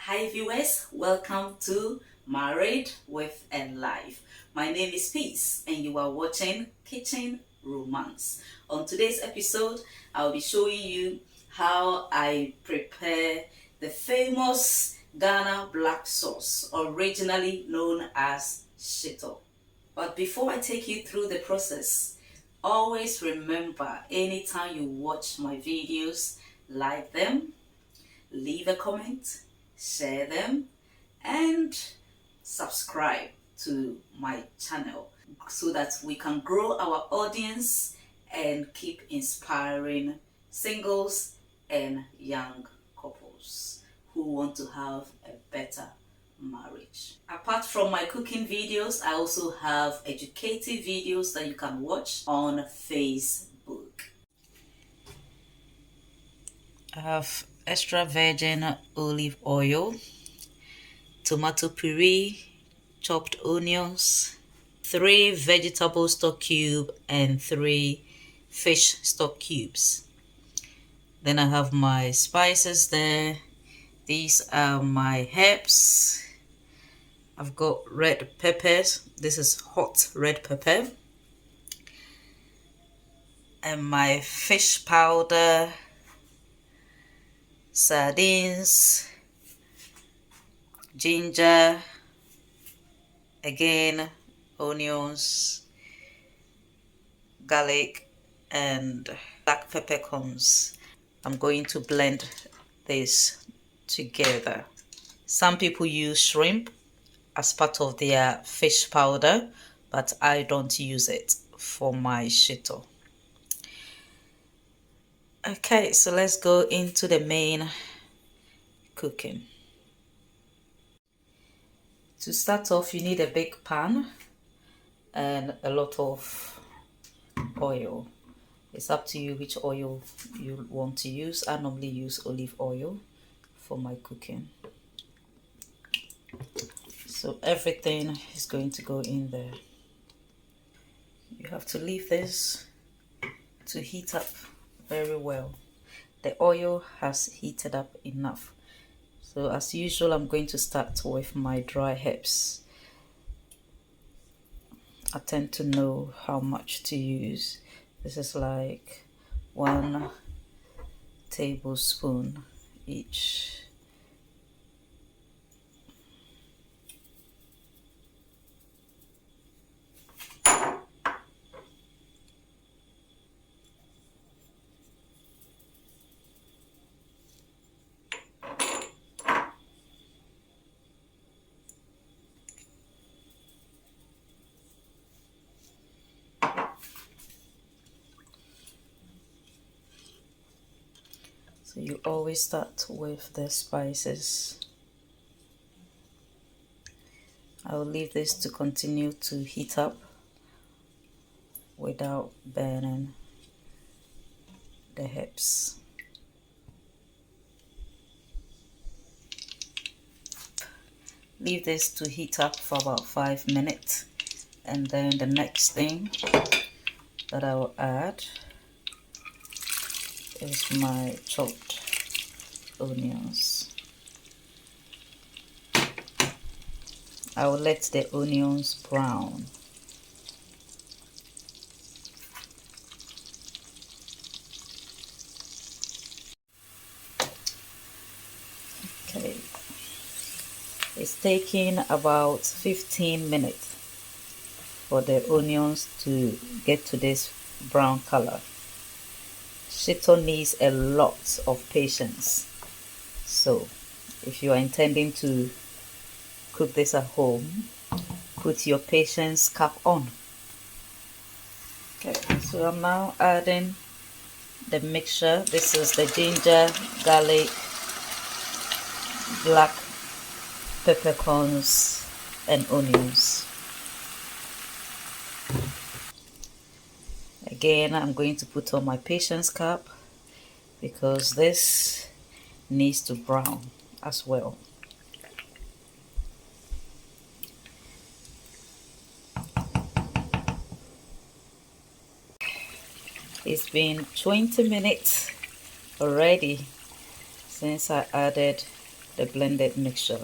Hi viewers, welcome to Married with a Life. My name is Peace and you are watching Kitchen Romance. On today's episode, I'll be showing you how I prepare the famous Ghana black sauce, originally known as Shito. But before I take you through the process, always remember anytime you watch my videos, like them, leave a comment, share them, and subscribe to my channel so that we can grow our audience and keep inspiring singles and young couples who want to have a better marriage. Apart from my cooking videos, I also have educative videos that you can watch on Facebook. I have extra virgin olive oil, tomato puree, chopped onions, 3 vegetable stock cubes, and 3 fish stock cubes. Then I have my spices there. These are my herbs. I've got red peppers. This is hot red pepper. And my fish powder, sardines, ginger, again onions, garlic, and black peppercorns. I'm going to blend this together. Some people use shrimp as part of their fish powder, but I don't use it for my shito. Okay, so let's go into the main cooking. To start off, you need a big pan and a lot of oil. It's up to you which oil you want to use. I normally use olive oil for my cooking. So everything is going to go in there. You have to leave this to heat up very well. The oil has heated up enough. So as usual, I'm going to start with my dry herbs. I tend to know how much to use. This is like 1 tablespoon each. So you always start with the spices. I will leave this to continue to heat up without burning the herbs. Leave this to heat up for about 5 minutes, and then the next thing that I will add is my chopped onions. I will let the onions brown. Okay, it's taking about 15 minutes for the onions to get to this brown color. Shito needs a lot of patience. So if you are intending to cook this at home, put your patience cap on. Okay, so I'm now adding the mixture. This is the ginger, garlic, black peppercorns, and onions. Again, I'm going to put on my patience cap because this needs to brown as well. It's been 20 minutes already since I added the blended mixture.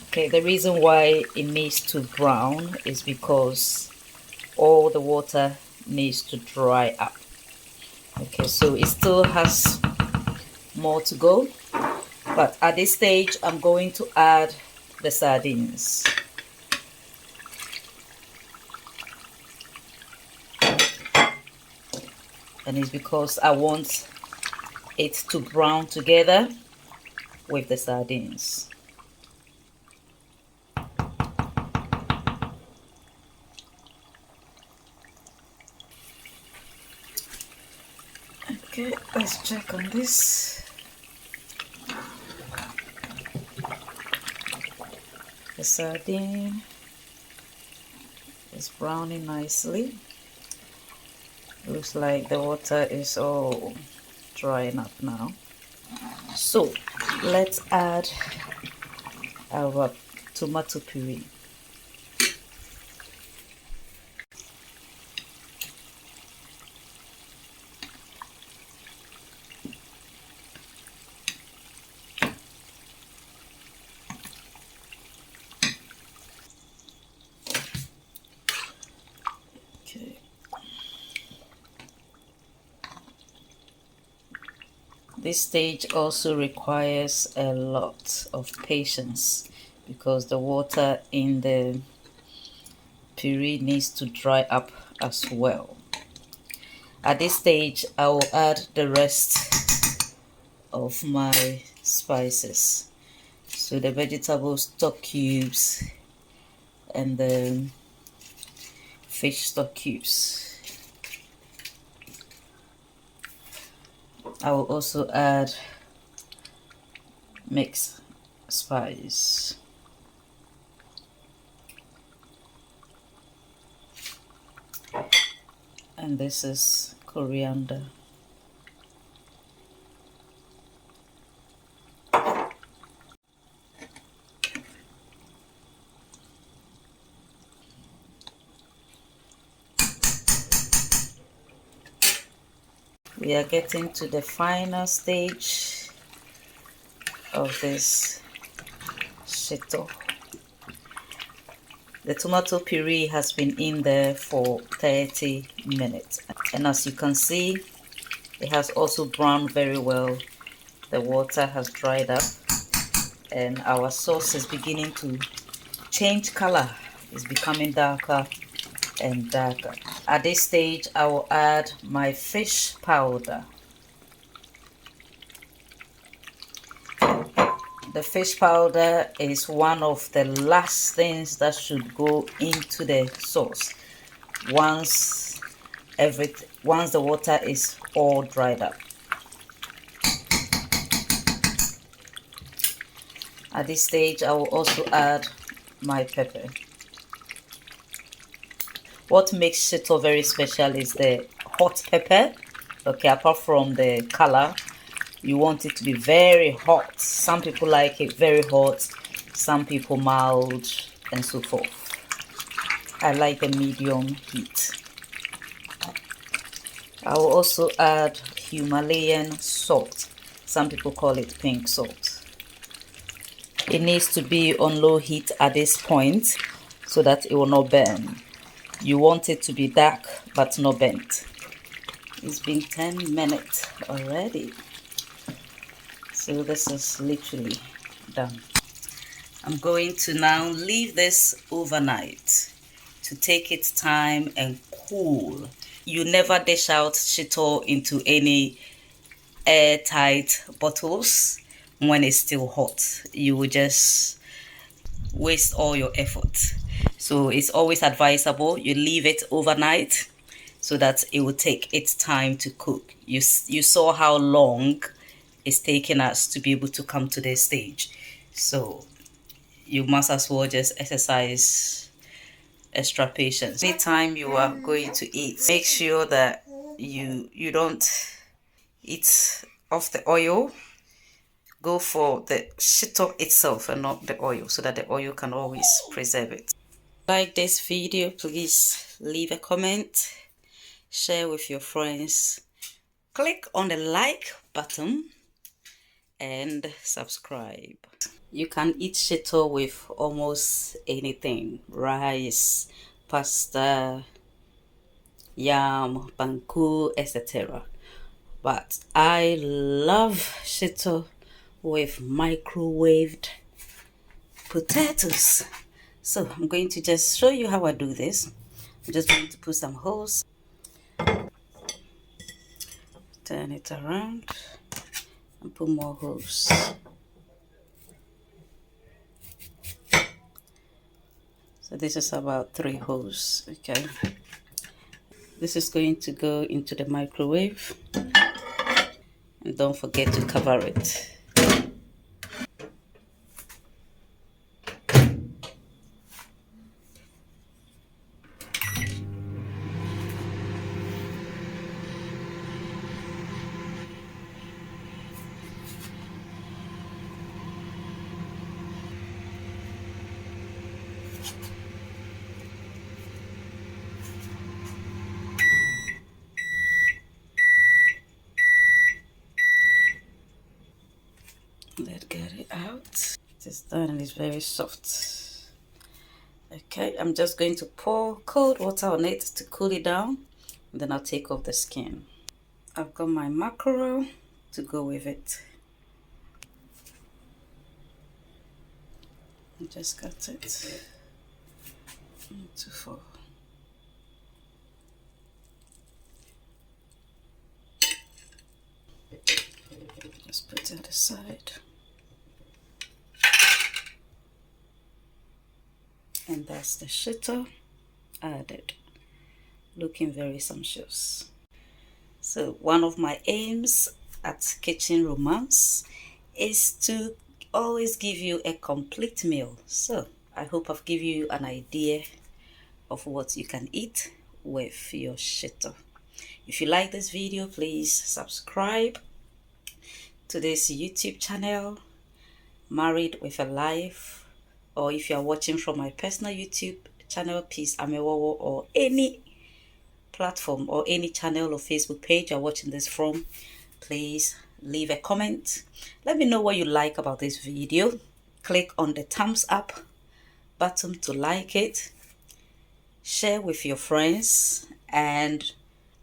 Okay, the reason why it needs to brown is because all the water needs to dry up. Okay, so it still has more to go, but at this stage I'm going to add the sardines. And it's because I want it to brown together with the sardines. Okay, let's check on this. The sardine is browning nicely. Looks like the water is all drying up now. So let's add our tomato puree. Okay. This stage also requires a lot of patience because the water in the puree needs to dry up as well. At this stage, I will add the rest of my spices. So the vegetable stock cubes and the fish stock cubes. I will also add mixed spice. And this is coriander. We are getting to the final stage of this Shito. The tomato puree has been in there for 30 minutes, and as you can see, it has also browned very well. The water has dried up and our sauce is beginning to change color. It's becoming darker and darker. At this stage, I will add my fish powder. The fish powder is one of the last things that should go into the sauce once the water is all dried up. At this stage, I will also add my pepper. What makes Shito very special is the hot pepper. Okay, apart from the color, you want it to be very hot. Some people like it very hot, some people mild, and so forth. I like the medium heat. I will also add Himalayan salt. Some people call it pink salt. It needs to be on low heat at this point so that it will not burn. You want it to be dark but not burnt. It's been 10 minutes already. So this is literally done. I'm going to now leave this overnight to take its time and cool. You never dish out Shito into any airtight bottles when it's still hot. You will just waste all your effort. So it's always advisable you leave it overnight so that it will take its time to cook. You saw how long it's taken us to be able to come to this stage, so you must as well just exercise extra patience. Anytime you are going to eat, make sure that you don't eat off the oil. Go for the Shito itself and not the oil, so that the oil can always preserve it. Like this video, please leave a comment, share with your friends, click on the like button, and subscribe. You can eat shito with almost anything: rice, pasta, yam, banku, etc. But I love shito with microwaved potatoes. So I'm going to just show you how I do this. I'm just going to put some holes, turn it around, and put more holes. So this is about 3 holes. Okay, this is going to go into the microwave, and don't forget to cover it. Let's get it out. It is done and it's very soft. Okay, I'm just going to pour cold water on it to cool it down, and then I'll take off the skin. I've got my mackerel to go with it. I just cut it into 4. Just put it aside. And that's the shito added, looking very sumptuous. So one of my aims at Kitchen Romance is to always give you a complete meal. So I hope I've given you an idea of what you can eat with your shito. If you like this video, please subscribe to this YouTube channel, Married with a Life, or if you are watching from my personal YouTube channel, please Amewowor, or any platform or any channel or Facebook page you're watching this from, please leave a comment. Let me know what you like about this video. Click on the thumbs up button to like it, share with your friends, and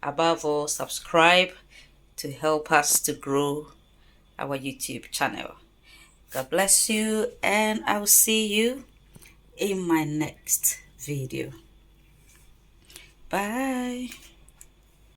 above all, subscribe to help us to grow our YouTube channel. God bless you, and I'll see you in my next video. Bye.